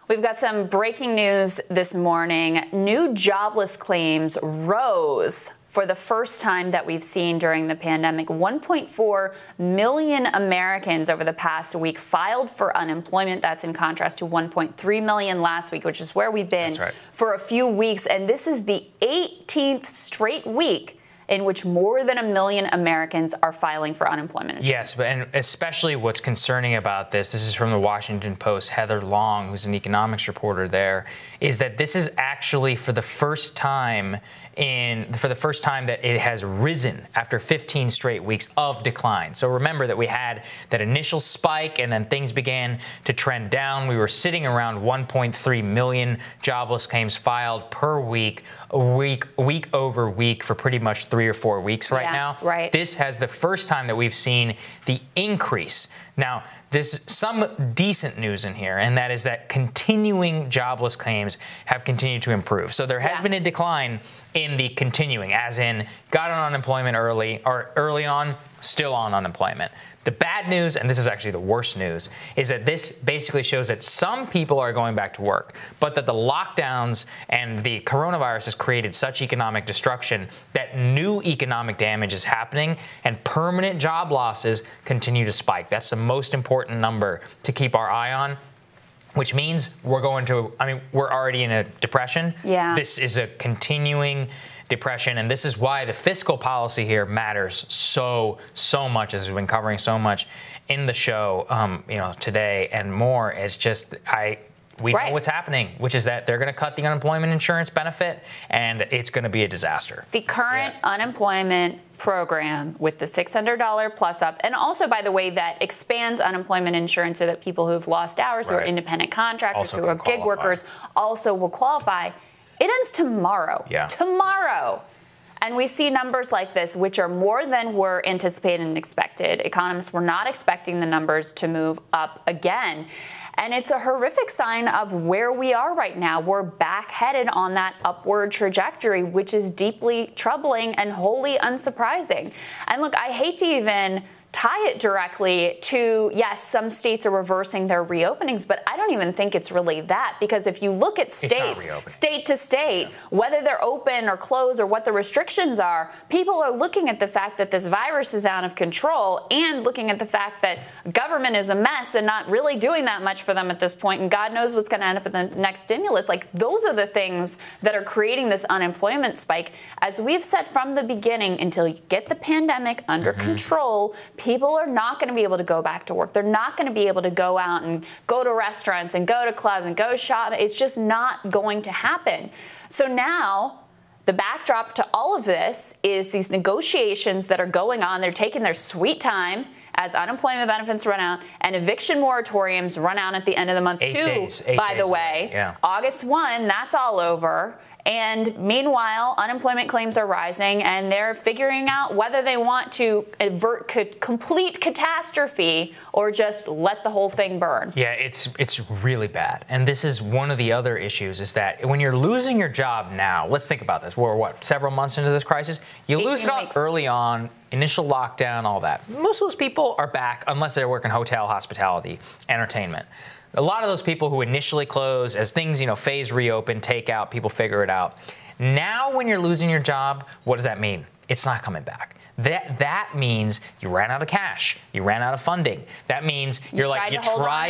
We've got some breaking news this morning. New jobless claims rose for the first time that we've seen during the pandemic. 1.4 million Americans over the past week filed for unemployment. That's in contrast to 1.3 million last week, which is where we've been for a few weeks. And this is the 18th straight week in which more than 1 million Americans are filing for unemployment insurance. Yes, and especially what's concerning about this is from the Washington Post, Heather Long, who's an economics reporter there, is that this is actually for the first time that it has risen after 15 straight weeks of decline. So remember that we had that initial spike and then things began to trend down. We were sitting around 1.3 million jobless claims filed per week over week for pretty much 3 or 4 weeks now. Right. This has the first time that we've seen the increase. Now, there's some decent news in here, and that is that continuing jobless claims have continued to improve. So there has been a decline in the continuing, as in got on unemployment early on, still on unemployment. The bad news, and this is actually the worst news, is that this basically shows that some people are going back to work, but that the lockdowns and the coronavirus has created such economic destruction that new economic damage is happening and permanent job losses continue to spike. That's the most important number to keep our eye on, which means we're already in a depression. Yeah. This is a continuing depression, and this is why the fiscal policy here matters so much, as we've been covering so much in the show, today and more. It's just we know what's happening, which is that they're going to cut the unemployment insurance benefit, and it's going to be a disaster. The current unemployment program with the $600 plus up, and also, by the way, that expands unemployment insurance so that people who've lost hours, who are independent contractors, who are gig workers, also will qualify. It ends tomorrow. Tomorrow. And we see numbers like this, which are more than were anticipated and expected. Economists were not expecting the numbers to move up again. And it's a horrific sign of where we are right now. We're back headed on that upward trajectory, which is deeply troubling and wholly unsurprising. And look, I hate to even tie it directly to, yes, some states are reversing their reopenings, but I don't even think it's really that, because if you look at states, state to state, whether they're open or closed or what the restrictions are, people are looking at the fact that this virus is out of control and looking at the fact that government is a mess and not really doing that much for them at this point, and God knows what's going to end up in the next stimulus. Like, those are the things that are creating this unemployment spike. As we've said from the beginning, until you get the pandemic under control, people are not going to be able to go back to work. They're not going to be able to go out and go to restaurants and go to clubs and go shopping. It's just not going to happen. So now the backdrop to all of this is these negotiations that are going on. They're taking their sweet time as unemployment benefits run out, and eviction moratoriums run out at the end of the month too, by the way. August 1, that's all over. And meanwhile, unemployment claims are rising, and they're figuring out whether they want to avert complete catastrophe or just let the whole thing burn. Yeah, it's really bad. And this is one of the other issues, is that when you're losing your job now, let's think about this. We're, several months into this crisis? You lose it all early on, initial lockdown, all that. Most of those people are back, unless they're working hotel, hospitality, entertainment. A lot of those people who initially close, as things, phase reopen, take out, people figure it out. Now, when you're losing your job, what does that mean? It's not coming back. That means you ran out of cash. You ran out of funding. That means you tried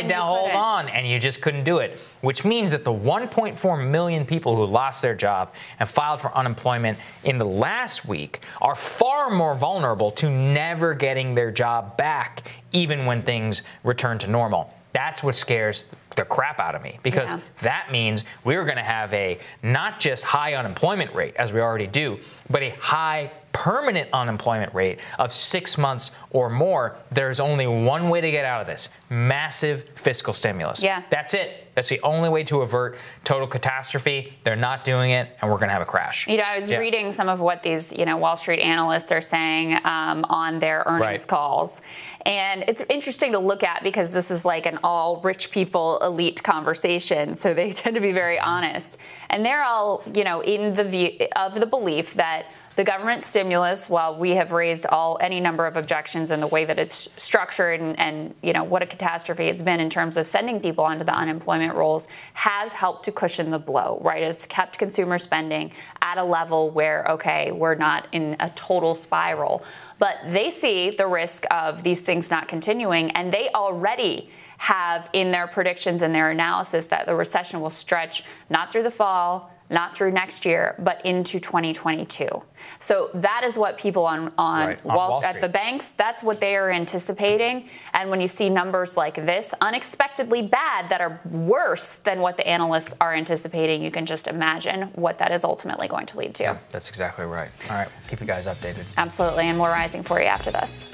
to hold on and you just couldn't do it, which means that the 1.4 million people who lost their job and filed for unemployment in the last week are far more vulnerable to never getting their job back, even when things return to normal. That's what scares the crap out of me, because that means we're going to have a not just high unemployment rate, as we already do, but a high permanent unemployment rate of 6 months or more. There's only one way to get out of this: massive fiscal stimulus. That's it. That's the only way to avert total catastrophe. They're not doing it, and we're going to have a crash. I was reading some of what these, Wall Street analysts are saying on their earnings calls. And it's interesting to look at, because this is like an all rich people elite conversation. So they tend to be very honest. And they're all, in the view of the belief that The government stimulus, while we have raised any number of objections in the way that it's structured and what a catastrophe it's been in terms of sending people onto the unemployment rolls, has helped to cushion the blow, right? It's kept consumer spending at a level where, okay, we're not in a total spiral. But they see the risk of these things not continuing, and they already have in their predictions and their analysis that the recession will stretch not through the fall, not through next year, but into 2022. So that is what people on Wall Street, at the banks, that's what they are anticipating. And when you see numbers like this, unexpectedly bad, that are worse than what the analysts are anticipating, you can just imagine what that is ultimately going to lead to. Yeah, that's exactly right. All right, keep you guys updated. Absolutely, and more rising for you after this.